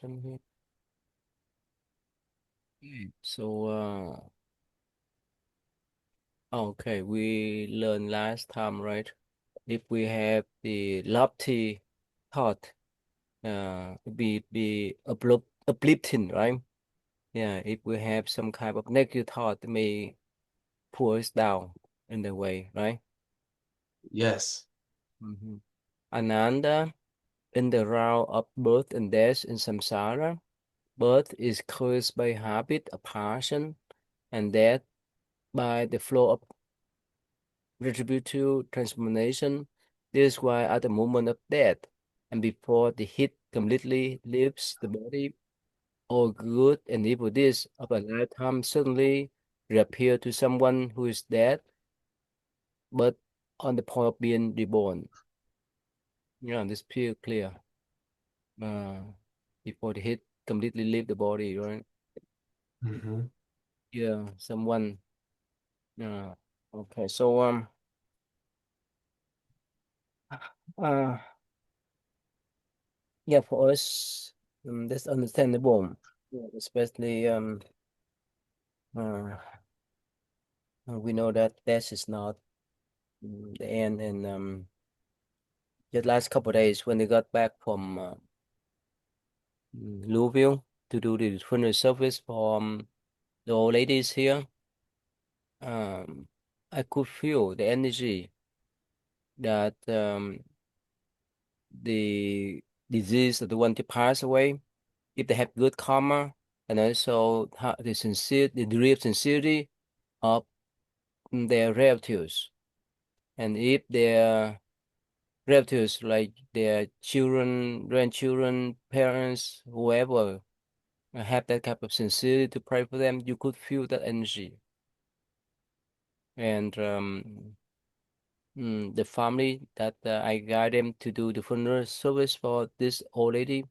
Same here. So, okay, we learned last time, right? If we have the lofty thought, be uplifting, right? Yeah, if we have some kind of negative thought, it may pull us down in the way, right? Yes. Mm-hmm. Ananda, in the round of birth and death in samsara, birth is caused by habit of passion, and death by the flow of retributive transformation. This is why at the moment of death and before the heat completely leaves the body, all good and evil deeds of a lifetime suddenly reappear to someone who is dead, but on the point of being reborn. Yeah, this pure clear. Uh, Before the heat completely leave the body, right? Hmm. Yeah, someone. Yeah. Okay. So uh yeah, for us, that's understandable. Yeah, especially uh we know that death is not the end, and the last couple of days when they got back from Louisville to do the funeral service for the old ladies here, um I could feel the energy that the disease of the one to pass away, if they have good karma, and also the degree of sincerity of their relatives. And if their relatives, like their children, grandchildren, parents, whoever, have that type of sincerity to pray for them, you could feel that energy. And the family that I guide them to do the funeral service for this old lady,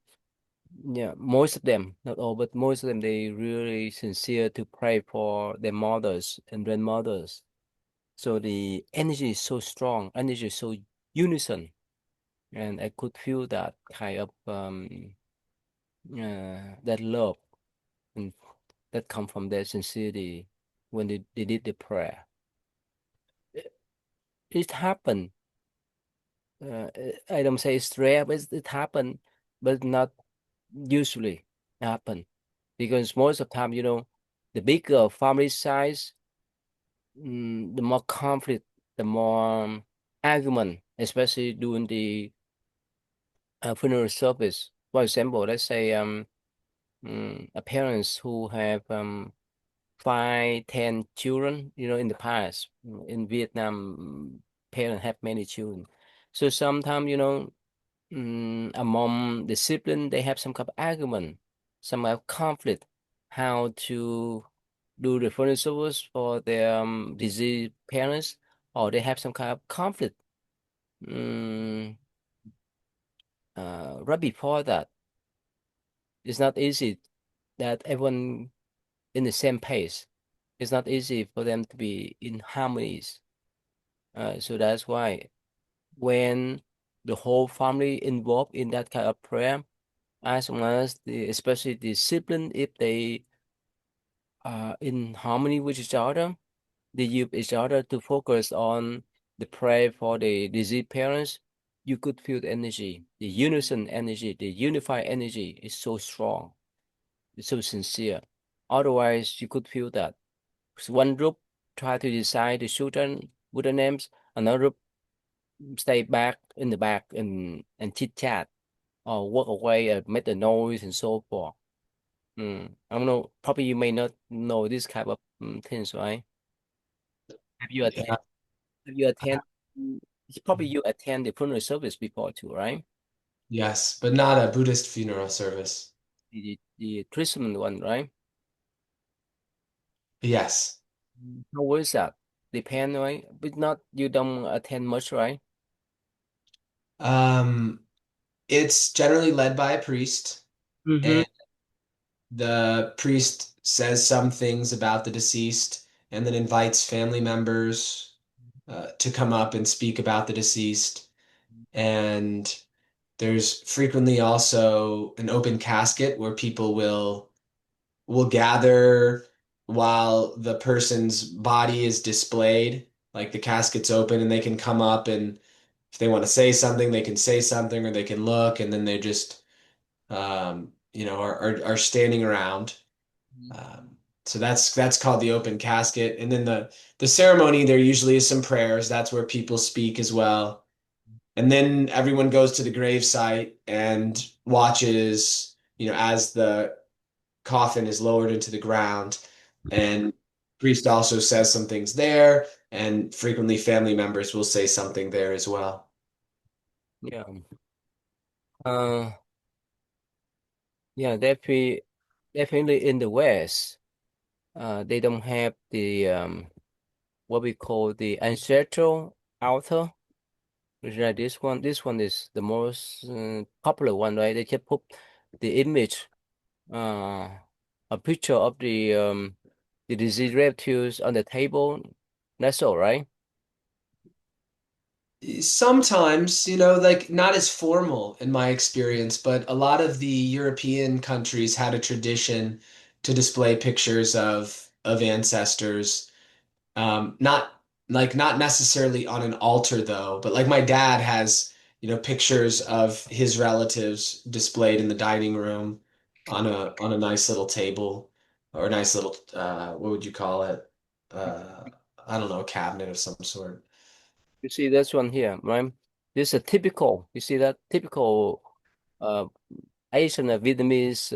yeah, most of them, not all, but most of them, they really sincere to pray for their mothers and grandmothers. So the energy is so strong, energy is so unison, and I could feel that kind of that love and that come from their sincerity when they did the prayer. It, it happened. I don't say it's rare, but it happened, but not usually happen, because most of the time, the bigger family size, the more conflict, the more argument, especially during the funeral service. For example, let's say a parents who have 5, 10 children, in the past, in Vietnam, parents have many children. So sometimes, among the sibling, they have some kind of argument, some kind of conflict, how to do the funeral service for their deceased parents, or they have some kind of conflict. Mm, right before that, it's not easy that everyone in the same pace. It's not easy for them to be in harmonies. So that's why when the whole family involved in that kind of prayer, as long as especially the sibling, if they are in harmony with each other, they use each other to focus on the prayer for the deceased parents. You could feel the energy, the unison energy, the unified energy is so strong, it's so sincere. Otherwise, you could feel that. So one group try to decide the children with the names, another group stay back in the back and chit chat or walk away and make the noise and so forth. I don't know. Probably you may not know this kind of things, right? Have you attend? Yeah. Have you attend? Probably you attend the funeral service before too, right? Yes, but not a Buddhist funeral service. The Christian one, right? Yes. How was that? Depend, right? But not you don't attend much, right? Um, it's generally led by a priest, Mm-hmm. and the priest says some things about the deceased and then invites family members to come up and speak about the deceased. And There's frequently also an open casket where people will gather while the person's body is displayed. Like the casket's open and they can come up, and if they want to say something, they can say something or they can look, and then they just are standing around. Um, so that's called the open casket. And then the ceremony, there usually is some prayers. That's where people speak as well. And then everyone goes to the grave site and watches, as the coffin is lowered into the ground. And priest also says some things there, and frequently family members will say something there as well. Yeah. Uh, yeah, definitely in the West, they don't have the what we call the ancestral altar. Which is like this one. This one is the most popular one, right? They just put the image, uh, a picture of the diseased reptiles on the table. That's all, right? Sometimes, like not as formal in my experience, but a lot of the European countries had a tradition to display pictures of ancestors. Not necessarily on an altar though, but like my dad has, pictures of his relatives displayed in the dining room on a nice little table or a nice little what would you call it? Uh, I don't know, a cabinet of some sort. You see this one here, right? This is a typical. You see that typical uh, Asian Vietnamese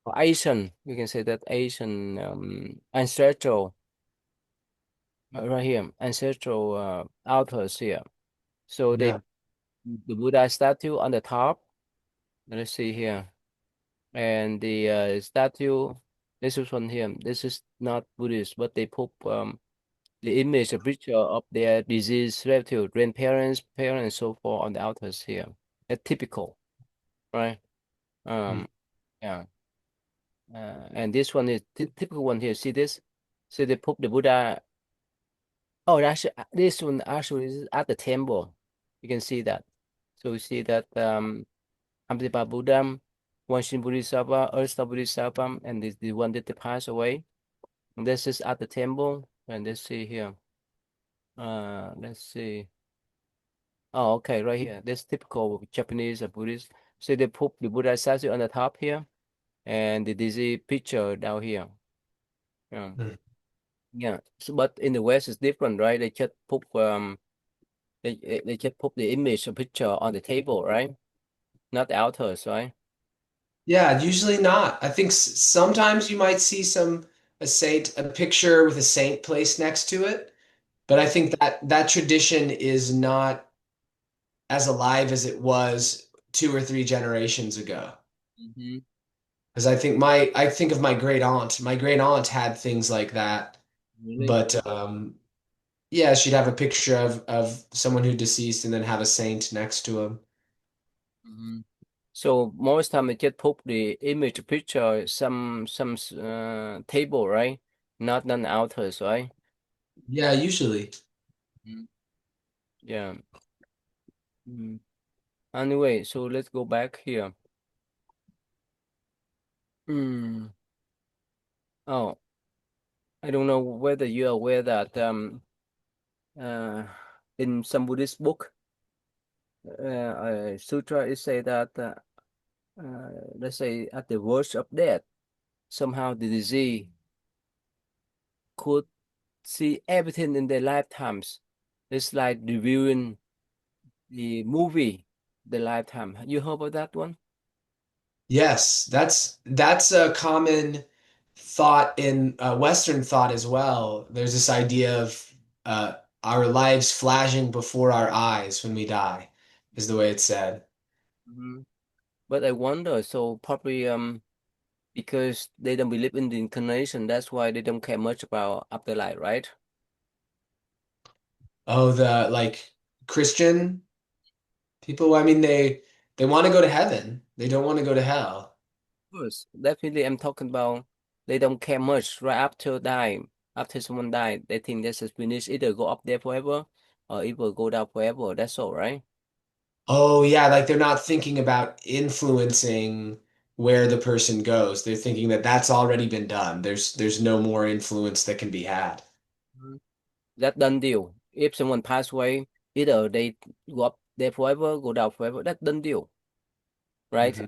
or Asian. You can say that Asian ancestral right here, ancestral altars here. So they Yeah. the Buddha statue on the top. Let's see here, and the statue. This is one here. This is not Buddhist, but they put the image, a picture of their deceased relative, grandparents, parents, so forth on the altars here. That's typical, right? Mm. Um, yeah. And this one is typical one here. See this? See they put the Buddha. Oh, actually, this one actually is at the temple. You can see that. So you see that Amitabha Buddha, one Shin Bodhisattva, Earth Bodhisattva, and the one that they passed away. And this is at the temple. And let's see here. Let's see. Oh, okay, right here. This typical Japanese Buddhist. So they put the Buddha statue on the top here, and the dizzy picture down here. Yeah, Mm. yeah. So, but in the West, it's different, right? They just put the image, a picture on the table, right? Not the altars, right? Yeah, usually not. I think sometimes you might see a picture with a saint placed next to it, but I think that tradition is not as alive as it was 2 or 3 generations ago. Mm-hmm. Because I think of my great aunt. My great aunt had things like that, Really? but yeah, she'd have a picture of someone who deceased and then have a saint next to him. Mm-hmm. So most time they just put the image picture some table, right? Not an altars, right? Yeah, usually. Mhm. Yeah. Mm. Anyway, so let's go back here. Hmm. Oh, I don't know whether you're aware that uh in some Buddhist book sutra it say that let's say at the verge of death somehow the disease could see everything in their lifetimes. It's like reviewing the movie the lifetime. You heard about that one? Yes, that's a common thought in Western thought as well. There's this idea of our lives flashing before our eyes when we die, is the way it's said. Hmm. But I wonder, so probably because they don't believe in the incarnation, that's why they don't care much about afterlife, right? Oh, the like Christian people, I mean they want to go to heaven. They don't want to go to hell. Of course, definitely. I'm talking about they don't care much right after die. After someone died, they think this is finished, either go up there forever or it will go down forever. That's all, right? Oh yeah, like they're not thinking about influencing where the person goes. They're thinking that that's already been done. There's no more influence that can be had. Mhm. That done deal. If someone pass away, either they go up there forever, go down forever. That done deal, right? Hmm.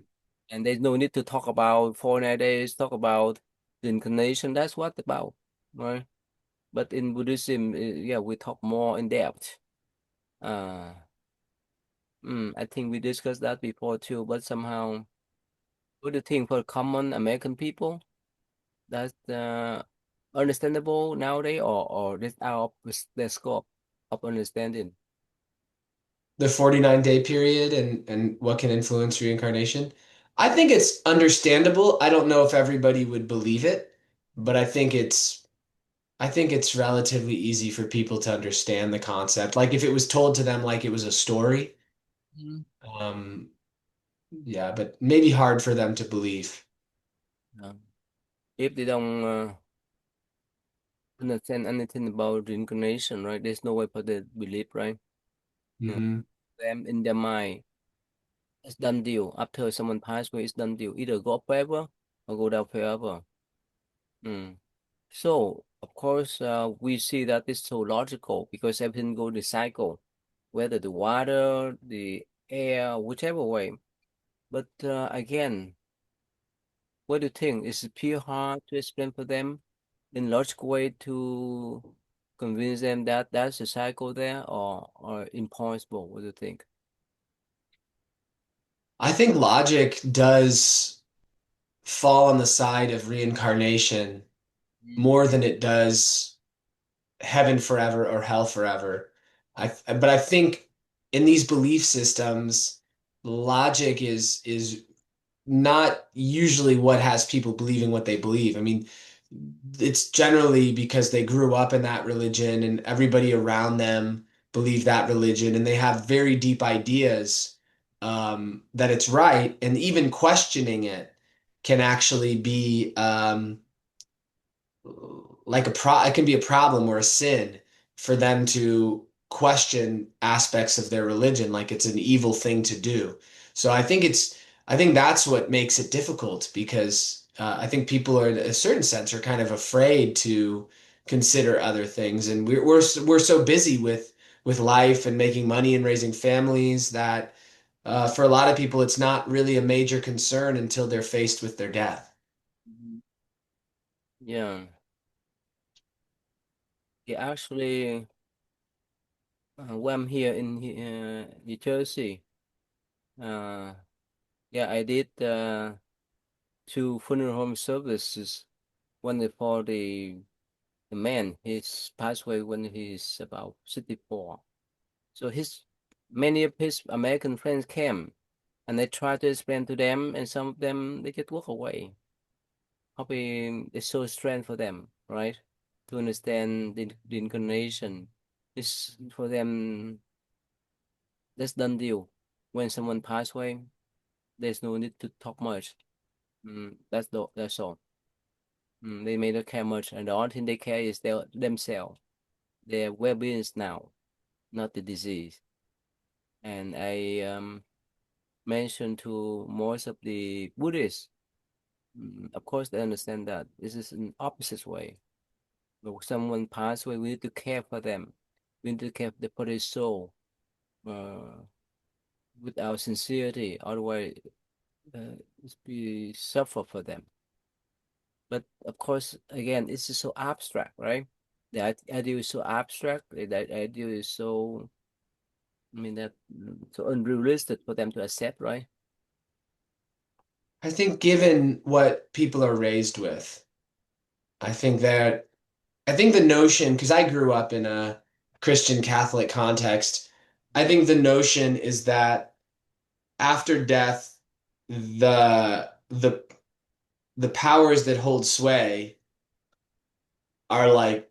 And there's no need to talk about 4 days, talk about the incarnation. That's what about, right? But in Buddhism, yeah, we talk more in depth. Uh, I think we discussed that before too, but somehow, what do you think for common American people? That's understandable nowadays, or this out of their scope of understanding? The 49-day period and what can influence reincarnation. I think it's understandable. I don't know if everybody would believe it, but I think it's relatively easy for people to understand the concept. Like if it was told to them like it was a story, Mhm. um, yeah, but maybe hard for them to believe. Uh, if they don't understand anything about reincarnation, right? There's no way for them to believe, right? Yeah. Hmm. Them in their mind, it's done deal. After someone passed away, it's done deal. Either go up forever or go down forever. Mm. So, of course, we see that it's so logical because everything goes the cycle, whether the water, the air, whichever way. But again, what do you think? Is it pure hard to explain for them in logical way to convince them that that's a cycle there, or impossible? What do you think? I think logic does fall on the side of reincarnation more than it does heaven forever or hell forever. But I think in these belief systems, logic is not usually what has people believing what they believe. I mean, it's generally because they grew up in that religion and everybody around them believe that religion and they have very deep ideas that it's right. And even questioning it can actually be like it can be a problem or a sin for them to question aspects of their religion like it's an evil thing to do. So I think that's what makes it difficult because I think people are in a certain sense are kind of afraid to consider other things and we're so busy with life and making money and raising families that for a lot of people it's not really a major concern until they're faced with their death. Mhm. Yeah, yeah. Actually, when I'm here in New Jersey, uh, yeah, I did two funeral home services. One for the man. He's passed away when he's about 64. So many of his American friends came, and I tried to explain to them, and some of them they just walk away. Probably it's so strange for them, right? To understand the incarnation. It's for them that's done deal. When someone passed away, there's no need to talk much. That's all. They may not care much, and the only thing they care is themselves, their well-being now, not the disease. And I mentioned to most of the Buddhists, of course, they understand that this is an opposite way. When someone passed away, we need to care for them. We need to care for their soul uh, with our sincerity. Otherwise, we suffer for them. But of course, again, this is so abstract, right? The idea is so abstract. The idea is so, I mean, that so unrealistic for them to accept, right? I think given what people are raised with, I think that I think the notion, because I grew up in a Christian Catholic context, I think the notion is that after death, the powers that hold sway are like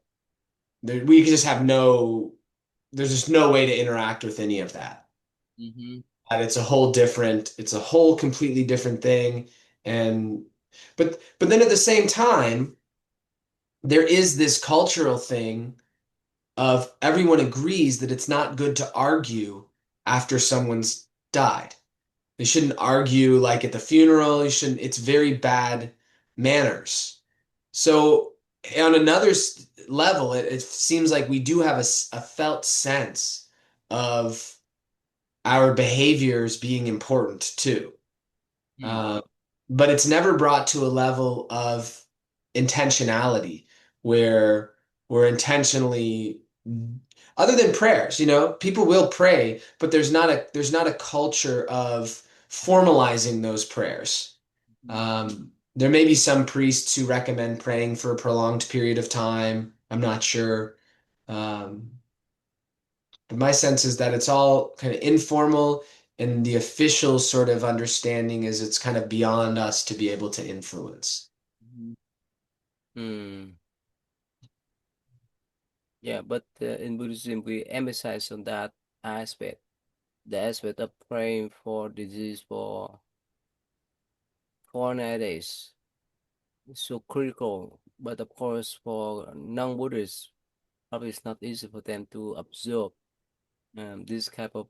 we just have there's just no way to interact with any of that. Mm-hmm. And it's a whole completely different thing. And but then at the same time, there is this cultural thing of everyone agrees that it's not good to argue after someone's died. They shouldn't argue like at the funeral. You shouldn't, it's very bad manners. So on another level, it seems like we do have a felt sense of our behaviors being important too. Hmm. Uh, but it's never brought to a level of intentionality where we're intentionally, other than prayers, people will pray, but there's not a culture of formalizing those prayers. There may be some priests who recommend praying for a prolonged period of time. I'm not sure. Um, but my sense is that it's all kind of informal, and the official sort of understanding is it's kind of beyond us to be able to influence. Hmm. Yeah, but in Buddhism, we emphasize on that aspect, the aspect of praying for disease for 4 days. It's so critical. But of course, for non-Buddhists, probably it's not easy for them to absorb this type of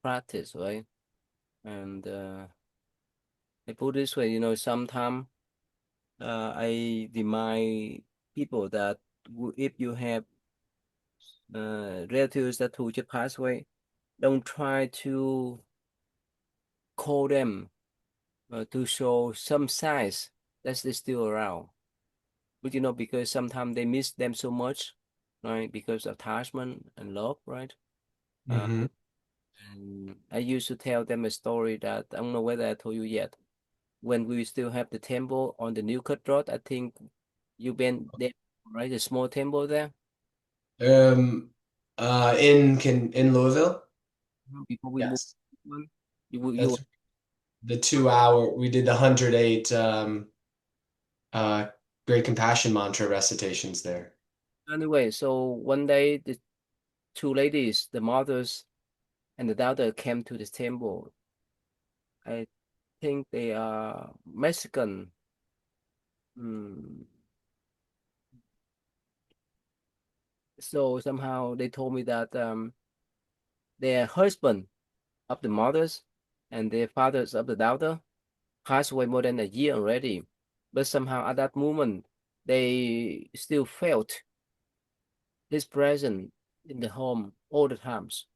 practice, right? And I put this way, sometimes I remind people that if you have relatives that who just passed away, don't try to call them to show some signs that they're still around. But because sometimes they miss them so much, right? Because of attachment and love, right? Uh, Hmm. and I used to tell them a story that I don't know whether I told you yet. When we still have the temple on the New Cut Road, I think you've been there, right? The small temple there. Um, in Louisville? Before we move Yes. on, you That's the 2 hour. We did the 108 uh, Great Compassion Mantra recitations there. anyway. So one day the two ladies, the mothers and the daughter, came to the temple. I think they are Mexican. Mm. So somehow they told me that their husband of the mothers and their fathers of the daughter passed away more than a year already. But somehow at that moment, they still felt his presence in the home all the times.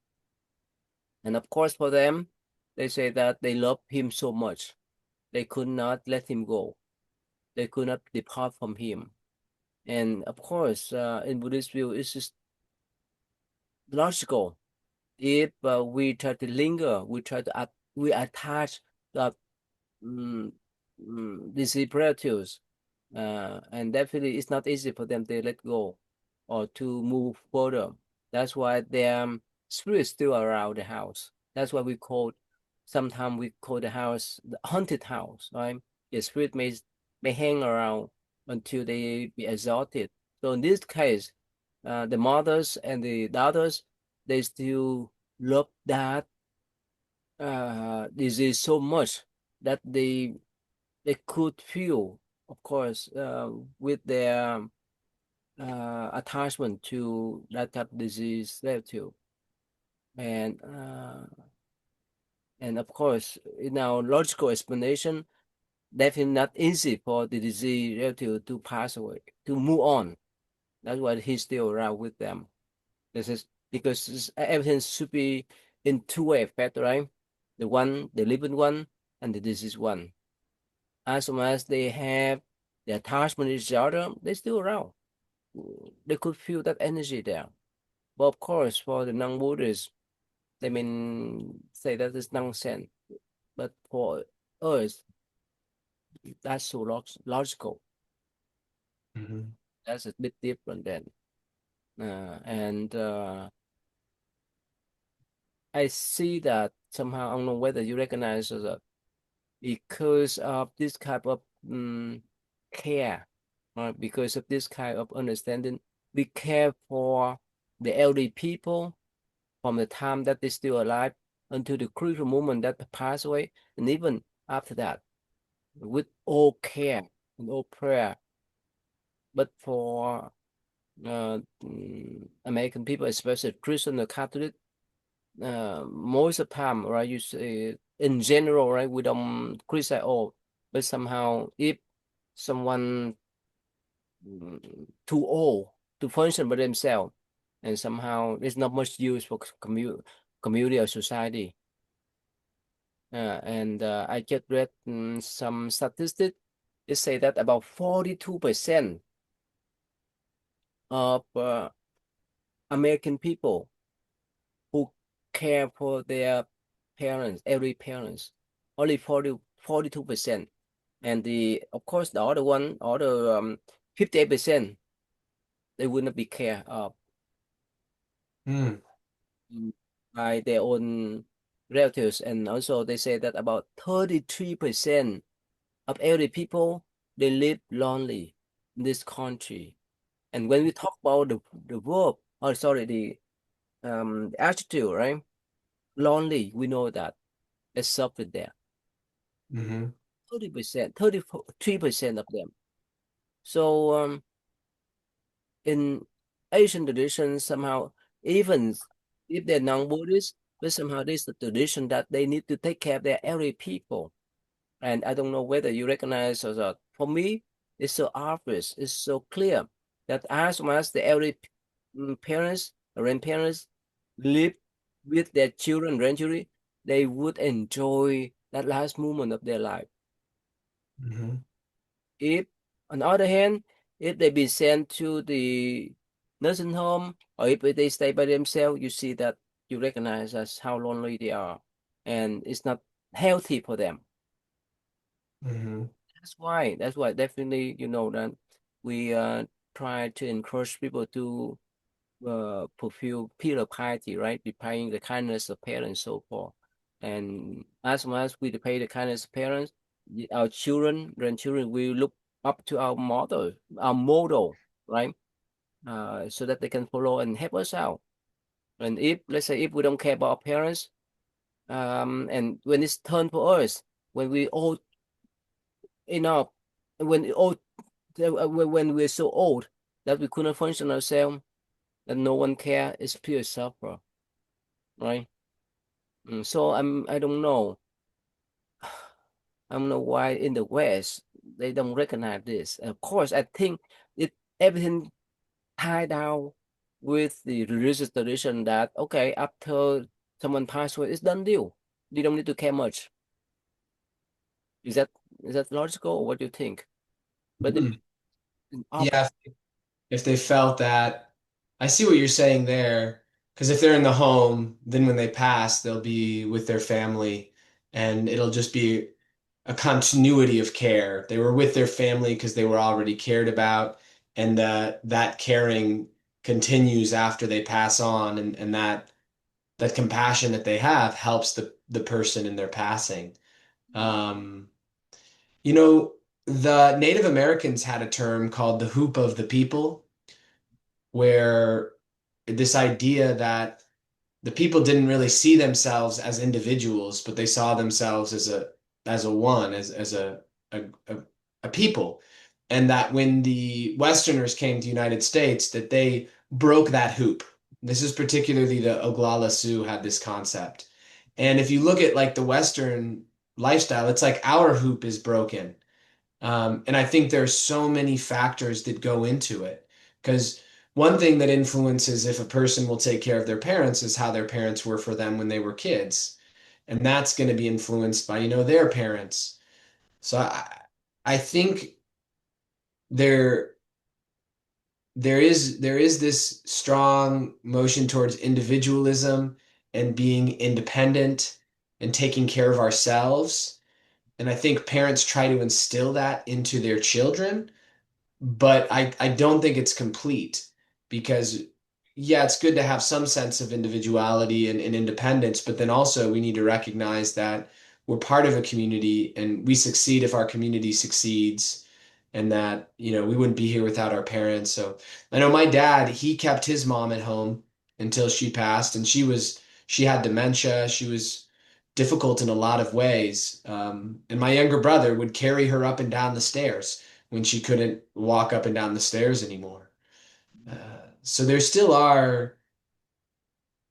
And of course, for them, they say that they love him so much. They could not let him go. They could not depart from him. And of course, in Buddhist view, it's just logical. If we try to linger, we try to we attach that mm, these relatives, and definitely it's not easy for them to let go or to move further. That's why their spirit is still around the house. That's why sometimes we call the house the haunted house, right? The spirit may hang around until they be exhausted. So in this case, the mothers and the daughters, they still love that disease so much that they could feel, of course, with their attachment to that type of disease there too. And of course, in our logical explanation, definitely not easy for the disease relative to pass away, to move on. That's why he's still around with them. This is because everything should be in two-way effect, right? The living one, and the diseased one. As long as they have the attachment to each other, they're still around. They could feel that energy there. But of course, for the non-Buddhists, they may say that is nonsense. But for us, that's so logical. Hmm. That's a bit different then. And I see that somehow, I don't know whether you recognize that because of this type of care, because of this kind of understanding, we care for the elderly people from the time that they're still alive until the crucial moment that they pass away, and even after that, with all care and all prayer. But for American people, especially Christian or Catholic, most of the time, right? You say in general, right? We don't criticize all, but somehow if someone too old to function by themselves, and somehow there's not much use for community or society. And I just read some statistics. It say that about 42% of American people who care for their parents, every parents, only 42%. And the of course the other one, other 58%, they would not be care of Hmm. mm, by their own relatives. And also they say that about 33% of elderly people, they live lonely in this country. And when we talk about the verb, or sorry, the adjective, right? Lonely, we know that it's suffered there. Hmm. 30%, 33% of them. So in Asian traditions, somehow, even if they're non-Buddhist, but somehow there's the tradition that they need to take care of their elderly people. And I don't know whether you recognize or not. For me, it's so obvious, it's so clear that as much as the elderly parents, grandparents live with their children, grandchildren, they would enjoy that last moment of their life. Hmm. If, on the other hand, if they be sent to the nursing home or if they stay by themselves, you see that you recognize as how lonely they are, and it's not healthy for them. Hmm. That's why definitely that we try to encourage people to fulfill pillar piety, right? Repaying the kindness of parents, so forth. And as much as we repay the kindness of parents, our children, grandchildren, we look up to our model, right? So that they can follow and help us out. And if, let's say, if we don't care about our parents, and when it's turn for us, when we old enough, when old, when we're so old that we couldn't function ourselves, that no one care, it's pure suffer, right? So I don't know. I don't know why in the West they don't recognize this. Of course, I think it everything tied down with the religious tradition that okay, after someone passed away, it's done deal. You don't need to care much. Is that is that logical or what do you think? But Hmm. in Yeah, opposite. if they felt that, I see what you're saying there. Because if they're in the home, then when they pass, they'll be with their family, and it'll just be a continuity of care. They were with their family because they were already cared about, and that caring continues after they pass on, and that compassion that they have helps the person in their passing. Um, you know, the Native Americans had a term called the hoop of the people, where this idea that the people didn't really see themselves as individuals, but they saw themselves as a one, a, a people. And that when the Westerners came to the United States, that they broke that hoop. This is particularly the Oglala Sioux had this concept. And if you look at like the Western lifestyle, it's like our hoop is broken. And I think there's so many factors that go into it. Because one thing that influences if a person will take care of their parents is how their parents were for them when they were kids. And that's going to be influenced by, their parents. So I think there there is this strong motion towards individualism and being independent and taking care of ourselves. And I think parents try to instill that into their children, but I don't think it's complete because yeah, it's good to have some sense of individuality and independence, but then also we need to recognize that we're part of a community and we succeed if our community succeeds, and that, we wouldn't be here without our parents. So I know my dad, he kept his mom at home until she passed, and she had dementia. She was difficult in a lot of ways. And my younger brother would carry her up and down the stairs when she couldn't walk up and down the stairs anymore. So there still are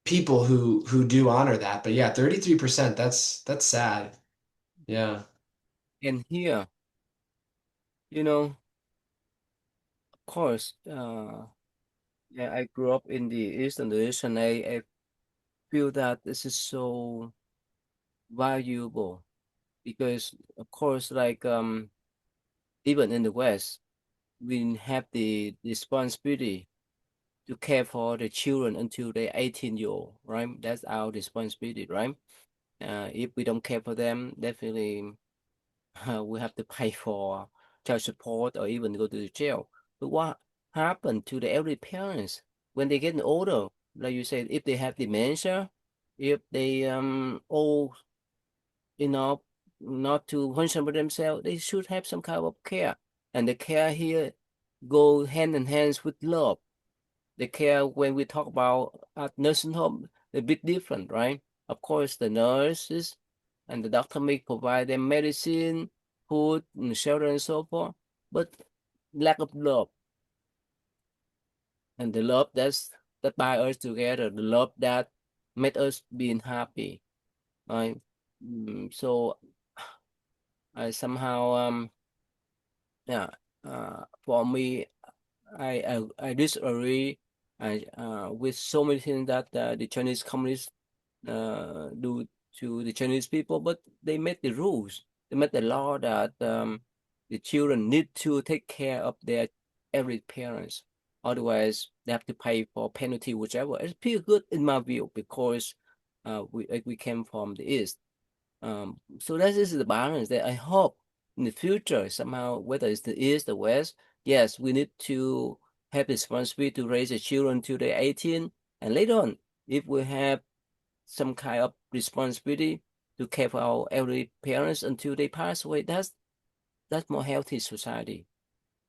people who do honor that, but yeah, 33%, that's sad. Yeah. And here, you know, of course, yeah, I grew up in the Eastern tradition. I feel that this is so valuable because, of course, like even in the West, we have the responsibility to care for the children until they're 18-year old, right? That's our responsibility, right? If we don't care for them, definitely we have to pay for child support or even go to the jail. But what happened to the elderly parents when they get older? Like you said, if they have dementia, if they old enough not to function for themselves, they should have some kind of care. And the care here go hand in hand with love. The care when we talk about at nursing home, a bit different, right? Of course, the nurses and the doctor may provide them medicine, food, and shelter, and so forth, but lack of love and the love that bind us together, the love that made us being happy, right? So I somehow yeah for me I disagree with so many things that the Chinese communists do to the Chinese people, but they made the rules. They made the law that the children need to take care of their every parents. Otherwise, they have to pay for penalty, whichever. It's pretty good in my view because we came from the East. So that is the balance that I hope in the future somehow, whether it's the East or West, yes, we need to have the responsibility to raise the children till they're 18, and later on, if we have some kind of responsibility to care for our elderly parents until they pass away. That's more healthy society.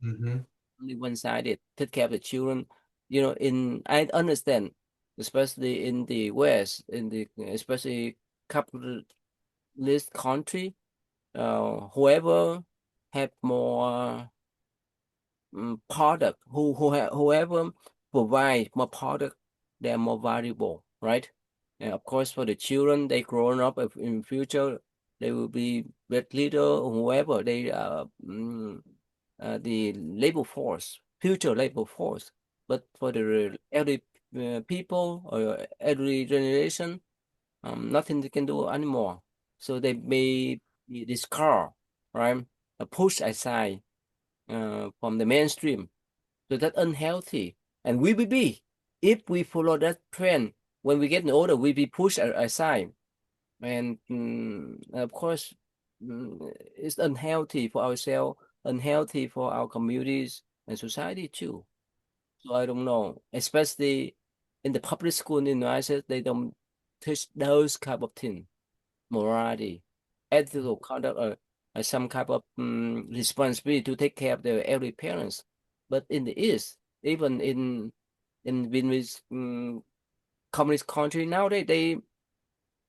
Hmm. Only one-sided. Take care of the children. In I understand, especially in the West, in the especially capitalist country, whoever have more product whoever provide more product, they're more valuable, right? And of course for the children they grown up in future they will be great leader or whoever they the labor force, future labor force. But for the elderly people or elderly generation, nothing they can do anymore, so they may be discard, right, pushed aside from the mainstream. So that's unhealthy. And we will be, if we follow that trend, when we get older, we be pushed aside. And of course, it's unhealthy for ourselves, unhealthy for our communities and society too. So I don't know, especially in the public school in the United States, they don't teach those kind of things, morality, ethical conduct, or some kind of responsibility to take care of their elderly parents. But in the East, even in Vietnamese communist country nowadays, they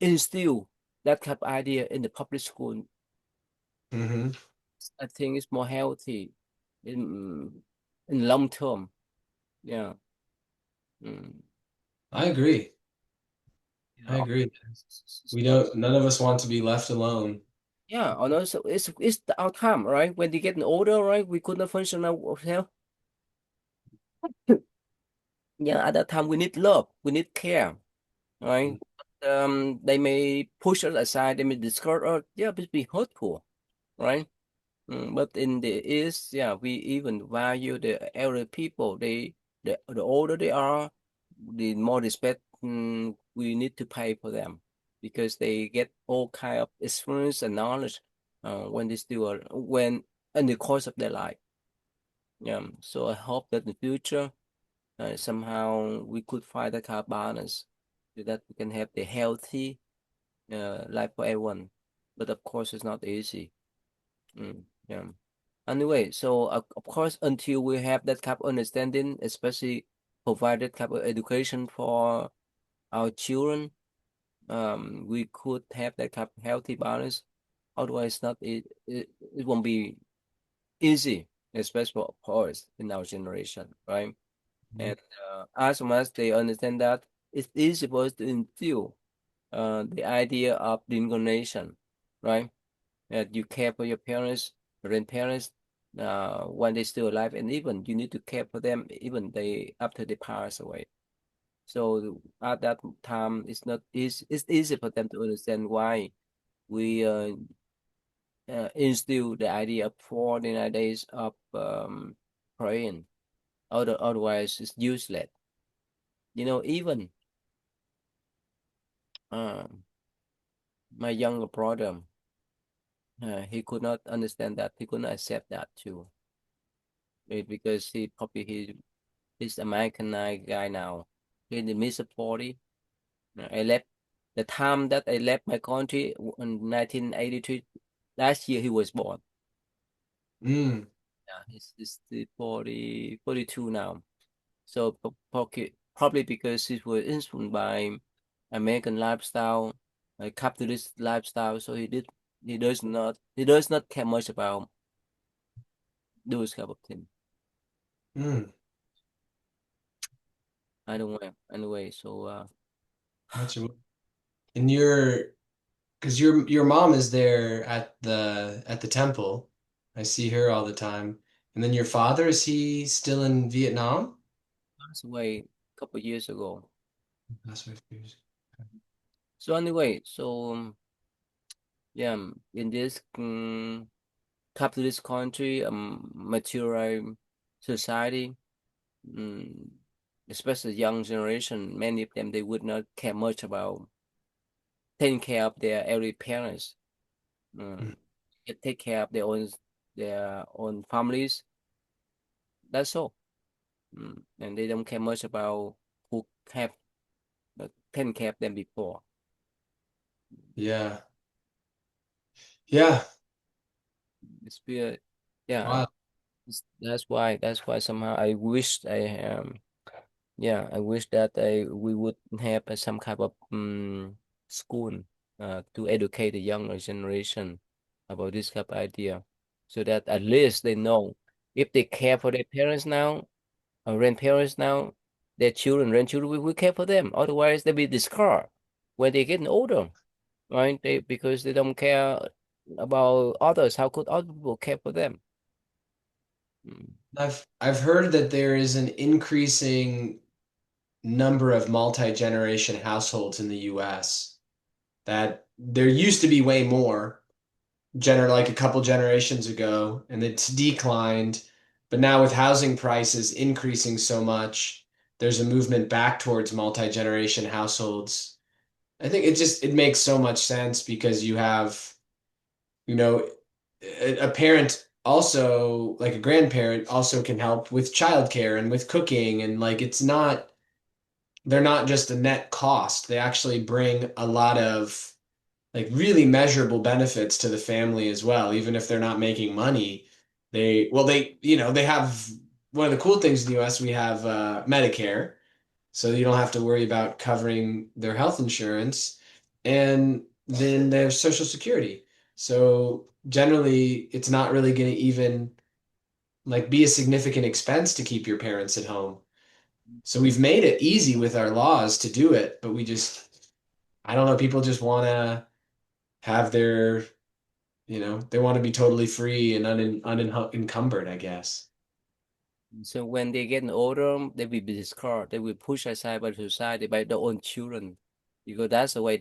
instill that kind of idea in the public school. Hmm. I think it's more healthy in long term. Yeah. Mm. I agree. I Of agree. course, We don't, none of us want to be left alone. yeah, and also it's our time, right? When they getting older, right? We couldn't function ourselves. Yeah, at that time we need love, we need care, right? They may push us aside, they may discard us, yeah, but be hurtful, right? But in the East, yeah, we even value the elder people. The older they are, the more respect we need to pay for them because they get all kind of experience and knowledge when they still are when in the course of their life. Yeah, so I hope that in the future somehow we could find that kind of balance so that we can have the healthy life for everyone. But of course, it's not easy. Yeah. Anyway, so of course, until we have that kind of understanding, especially provide that kind of education for our children, we could have that kind of healthy balance. Otherwise, not it won't be easy, especially for us in our generation, right? And as much as they understand that, it is supposed to instill the idea of reincarnation, right? That you care for your parents, grandparents, when they're still alive, and even you need to care for them even they after they pass away. So at that time, it's easy for them to understand why we instill the idea of 49 days of praying. Otherwise, it's useless. Even um, my younger brother, he could not understand that. He could not accept that too. Because he's Americanized guy now. He's in the mid 40. I left the time that I left my country in 1983. Last year he was born. Mm, Yeah, he's the 42 now. So probably because he was influenced by American lifestyle, capitalist lifestyle. So he does not care much about those kind of things. mm. I don't know. Anyway, so Gotcha. And because your mom is there at the temple. I see her all the time. And then your father, is he still in Vietnam? passed away a couple of years ago. That's what it is. So anyway, yeah, in this capitalist country, mature society, um, especially young generation, many of them they would not care much about taking care of their elderly parents. Mm. Um, they take care of their own families. That's all. And they don't care much about who have taken care of them before. Yeah. Yeah. It's weird. Yeah, Wow. that's why somehow I wish yeah, I wish that we would have some kind of school to educate the younger generation about this kind of idea, so that at least they know if they care for their parents now or grandparents now, their children, grandchildren will care for them. Otherwise, they'll be discarded when they're getting older, right? Because they don't care about others. How could other people care for them? Mm. I've heard that there is an increasing number of multi-generation households in the US that there used to be way more like a couple generations ago, and it's declined. But now with housing prices increasing so much, there's a movement back towards multi-generation households. I think it makes so much sense because you have, you know, a parent also, like a grandparent also can help with childcare and with cooking, and like they're not just a net cost. They actually bring a lot of like really measurable benefits to the family as well, even if they're not making money. They have one of the cool things in the US, we have Medicare, so you don't have to worry about covering their health insurance. And then they have Social Security. So generally, it's not really going to even like be a significant expense to keep your parents at home. So we've made it easy with our laws to do it, but I don't know, people just want to have they want to be totally free and unencumbered, I guess. So when they get older, they will be discarded. They will push aside by society, by their own children, because that's the way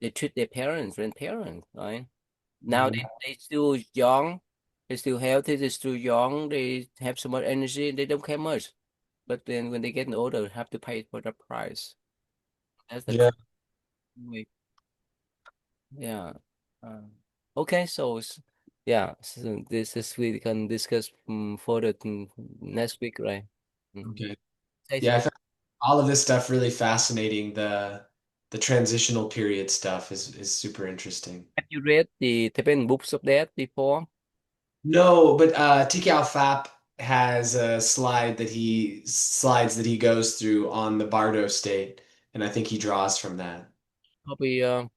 they treat their parents, grandparents, right? Now Mhm. they still young, they still healthy, they still young, they have so much energy, they don't care much. But then when they get older, have to pay for the price. That's the Yeah. way. Yeah. Um, okay, yeah, so this is we can discuss further next week, right? Mm. Okay. Say Yeah, I something. found all of this stuff really fascinating. The transitional period stuff is super interesting. Have you read the Tibetan books of that before? No, but Tikal Fap has a slides that he goes through on the Bardo state, and I think he draws from that. Probably if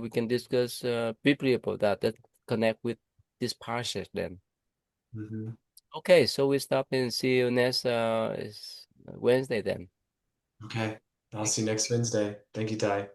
we can discuss briefly about that, that connect with this passage then. Mhm. Okay, so we stop and see you next Wednesday then. Okay. I'll see you next Wednesday. Thank you, Ty.